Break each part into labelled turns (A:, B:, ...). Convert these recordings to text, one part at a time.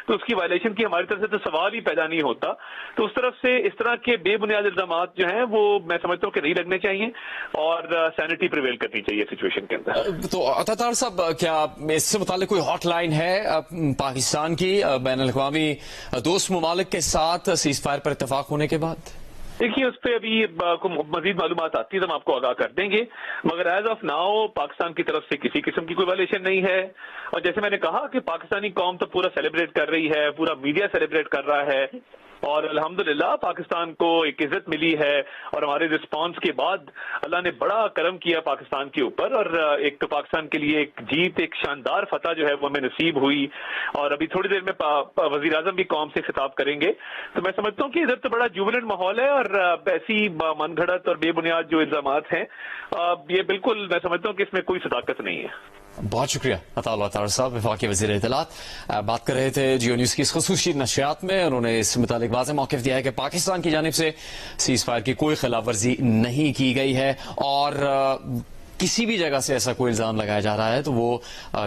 A: تو اس کی وائلیشن کی ہماری طرف سے تو سوال ہی پیدا نہیں ہوتا. تو اس طرف سے اس طرح کے بے بنیاد الزامات جو ہیں وہ میں سمجھتا ہوں کہ نہیں لگنے چاہیے اور سینٹی پریویل کرنی چاہیے سچویشن کے اندر.
B: تو عطا صاحب، کیا اس سے متعلق کوئی ہاٹ لائن ہے پاکستان کی بین الاقوامی دوست ممالک کے ساتھ سیز فائر پر اتفاق ہونے کے بعد؟
A: دیکھیے اس پہ ابھی مزید معلومات آتی ہے تو ہم آپ کو آگاہ کر دیں گے، مگر ایز آف ناؤ پاکستان کی طرف سے کسی قسم کی کوئی وائلیشن نہیں ہے. اور جیسے میں نے کہا کہ پاکستانی قوم تو پورا سیلیبریٹ کر رہی ہے، پورا میڈیا سیلیبریٹ کر رہا ہے، اور الحمدللہ پاکستان کو ایک عزت ملی ہے، اور ہمارے رسپانس کے بعد اللہ نے بڑا کرم کیا پاکستان کے اوپر، اور ایک پاکستان کے لیے ایک جیت، ایک شاندار فتح جو ہے وہ ہمیں نصیب ہوئی. اور ابھی تھوڑی دیر میں وزیر اعظم بھی قوم سے خطاب کریں گے. تو میں سمجھتا ہوں کہ ادھر تو بڑا جوبلنٹ ماحول ہے، اور ایسی من گھڑت اور بے بنیاد جو الزامات ہیں یہ بالکل میں سمجھتا ہوں کہ اس میں کوئی صداقت نہیں ہے.
B: بہت شکریہ عطا اللہ طاہر صاحب، وفاقی وزیر اطلاعات، بات کر رہے تھے جیو نیوز کی اس خصوصی نشریات میں. انہوں نے اس متعلق واضح موقف دیا ہے کہ پاکستان کی جانب سے سیز فائر کی کوئی خلاف ورزی نہیں کی گئی ہے، اور کسی بھی جگہ سے ایسا کوئی الزام لگایا جا رہا ہے تو وہ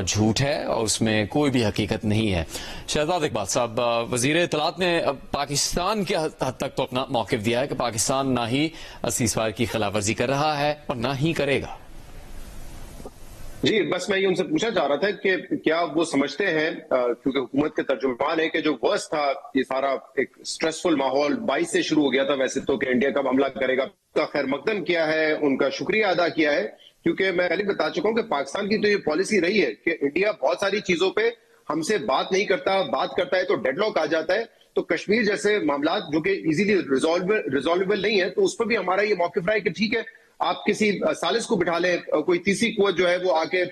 B: جھوٹ ہے اور اس میں کوئی بھی حقیقت نہیں ہے. شہزاد اقبال صاحب، وزیر اطلاعات نے پاکستان کے حد تک تو اپنا موقف دیا ہے کہ پاکستان نہ ہی سیز فائر کی خلاف ورزی کر رہا ہے اور نہ ہی کرے گا.
C: جی بس میں یہ ان سے پوچھنا چاہ رہا تھا کہ کیا وہ سمجھتے ہیں، کیونکہ حکومت کے ترجمان ہے، کہ جو ورس تھا یہ سارا ایک سٹریسفل ماحول 22 سے شروع ہو گیا تھا ویسے تو، کہ انڈیا کب حملہ کرے گا، کا خیر مقدم کیا ہے، ان کا شکریہ ادا کیا ہے. کیونکہ میں پہلے بتا چکا ہوں کہ پاکستان کی تو یہ پالیسی رہی ہے کہ انڈیا بہت ساری چیزوں پہ ہم سے بات نہیں کرتا، بات کرتا ہے تو ڈیڈ لاک آ جاتا ہے. تو کشمیر جیسے معاملات جو کہ ایزیلی ریزالویبل نہیں ہے، تو اس پر بھی ہمارا یہ موقف رہا ہے کہ ٹھیک ہے آپ کسی ثالث کو بٹھا لیں، کوئی تیسری قوت جو ہے وہ آ کے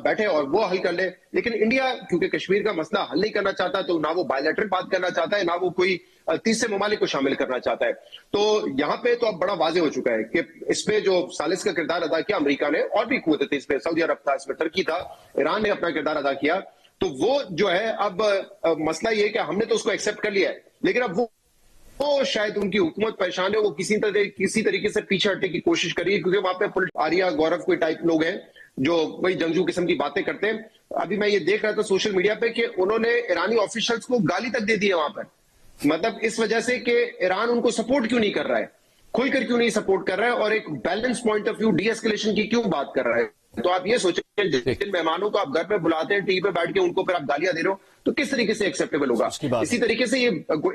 C: بیٹھے اور وہ حل کر لے. لیکن انڈیا کیونکہ کشمیر کا مسئلہ حل نہیں کرنا چاہتا، تو نہ وہ بائیلیٹرل بات کرنا چاہتا ہے، نہ وہ کوئی تیسرے ممالک کو شامل کرنا چاہتا ہے. تو یہاں پہ تو اب بڑا واضح ہو چکا ہے کہ اس پہ جو ثالث کا کردار ادا کیا امریکہ نے، اور بھی قوتیں تھیں اس پہ، سعودی عرب تھا اس میں، ترکی تھا، ایران نے اپنا کردار ادا کیا. تو وہ جو ہے اب مسئلہ یہ کہ ہم نے تو اس کو ایکسپٹ کر لیا ہے، لیکن اب وہ شاید ان کی حکومت پریشان ہے، وہ کسی طریقے سے پیچھے ہٹنے کی کوشش کری ہے، کیونکہ وہاں پہ آریہ گورو کوئی ٹائپ لوگ ہیں جو وہی جنگجو قسم کی باتیں کرتے ہیں. ابھی میں یہ دیکھ رہا تھا سوشل میڈیا پہ کہ انہوں نے ایرانی آفیشلز کو گالی تک دے دی ہے وہاں پر، مطلب اس وجہ سے کہ ایران ان کو سپورٹ کیوں نہیں کر رہا ہے، کھل کر کیوں نہیں سپورٹ کر رہا ہے، اور ایک balance point of view deescalation کی کیوں بات کر رہا ہے. تو آپ یہ سوچیں کہ جن مہمانوں کو آپ گھر پہ بلاتے ہیں ٹی وی پہ بیٹھ کے، ان کو پھر آپ گالیاں دے رہے ہو تو کس طریقے سے ایکسیپٹیبل ہوگا. اسی طریقے سے یہ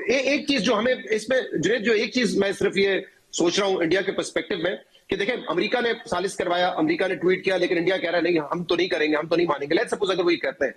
C: ایک چیز جو ہمیں اس میں جو ایک چیز میں صرف یہ سوچ رہا ہوں انڈیا کے پرسپیکٹو میں کہ دیکھیں امریکہ نے ثالث کروایا، امریکہ نے ٹویٹ کیا، لیکن انڈیا کہہ رہا ہے نہیں ہم تو نہیں کریں گے، ہم تو نہیں مانیں گے. لیٹس سپوز اگر وہی کرتے ہیں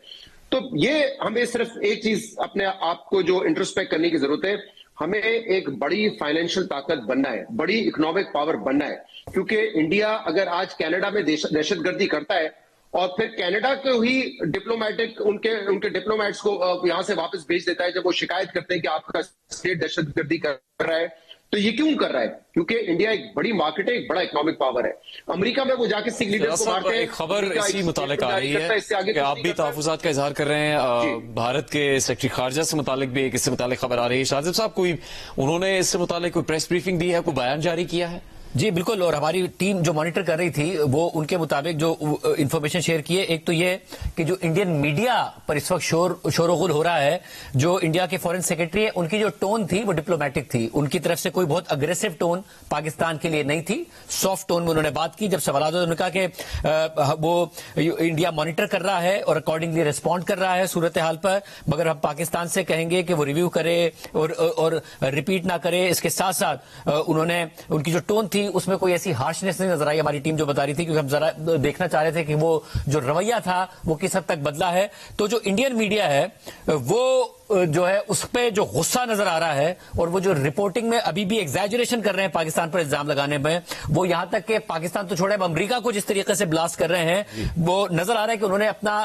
C: تو یہ ہمیں صرف ایک چیز اپنے آپ کو جو انٹروسپیکٹ کرنے کی ضرورت ہے، ہمیں ایک بڑی فائنینشل طاقت بننا ہے، بڑی اکنامک پاور بننا ہے. کیونکہ انڈیا اگر آج کینیڈا میں دہشت گردی کرتا ہے اور پھر کینیڈا کو ہی ڈپلومیٹک ان کے ڈپلومیٹس کو یہاں سے واپس بھیج دیتا ہے جب وہ شکایت کرتے ہیں کہ آپ کا اسٹیٹ دہشت گردی کر رہا ہے، تو یہ کیوں کر رہا ہے؟ کیونکہ انڈیا ایک بڑی مارکیٹ ہے، ایک بڑا اکنامک پاور ہے. امریکہ میں وہ جا کے سکھ لیڈر کو مارتے ہیں.
B: ایک خبر اسی متعلق آ رہی ہے کہ آپ بھی تحفظات کا اظہار کر رہے ہیں، بھارت کے سیکرٹری خارجہ سے متعلق بھی ایک اس سے متعلق خبر آ رہی ہے. شاہزاد صاحب، کوئی انہوں نے اس سے متعلق کوئی پریس بریفنگ دی ہے، کوئی بیان جاری کیا ہے؟
D: جی بالکل، اور ہماری ٹیم جو مانیٹر کر رہی تھی وہ ان کے مطابق جو انفارمیشن شیئر کیے، ایک تو یہ کہ جو انڈین میڈیا پر اس وقت شور و غل ہو رہا ہے، جو انڈیا کے فورن سیکرٹری ہے ان کی جو ٹون تھی وہ ڈپلومیٹک تھی. ان کی طرف سے کوئی بہت اگریسو ٹون پاکستان کے لیے نہیں تھی، سافٹ ٹون میں انہوں نے بات کی. جب سوالات ہوئے انہوں نے کہا کہ وہ انڈیا مانیٹر کر رہا ہے اور اکارڈنگلی ریسپونڈ کر رہا ہے صورتحال پر، مگر ہم پاکستان سے کہیں گے کہ وہ ریویو کرے اور ریپیٹ نہ کرے. اس کے ساتھ ساتھ انہوں نے ان کی جو ٹون تھی اس میں کوئی ایسی ہارشنس نہیں نظر آئی، ہماری ٹیم جو بتا رہی تھی، کیونکہ ہم ذرا دیکھنا چاہ رہے تھے کہ وہ جو رویہ تھا وہ کس حد تک بدلا ہے. تو جو انڈین میڈیا ہے وہ جو ہے اس پہ جو غصہ نظر آ رہا ہے، اور وہ جو رپورٹنگ میں ابھی بھی ایگزیجریشن کر رہے ہیں پاکستان پر الزام لگانے میں، وہ یہاں تک کہ پاکستان تو چھوڑے اب امریکہ کو جس طریقے سے بلاسٹ کر رہے ہیں، وہ نظر آ رہا ہے کہ انہوں نے اپنا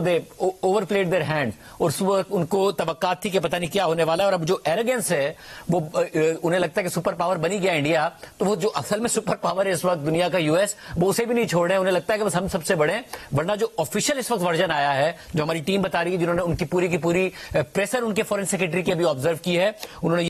D: دے اوور پلیڈ دیئر ہینڈ، اور ان کو توقعات تھی کہ پتہ نہیں کیا ہونے والا ہے. اور اب جو ایروگینس ہے وہ انہیں لگتا ہے کہ سپر پاور بنی گیا انڈیا، تو وہ جو اصل میں سپر پاور ہے اس وقت دنیا کا US، وہ اسے بھی نہیں چھوڑ رہے ہیں. انہیں لگتا ہے کہ بس ہم سب سے بڑے ہیں. ورنہ جو آفیشیل اس وقت ورژن آیا ہے، جو ہماری ٹیم بتا رہی ہے، جنہوں نے ان کی پوری کی پوری پریسر ان کے فورن سیکرٹری کی ابھی آبزرو کی ہے، انہوں نے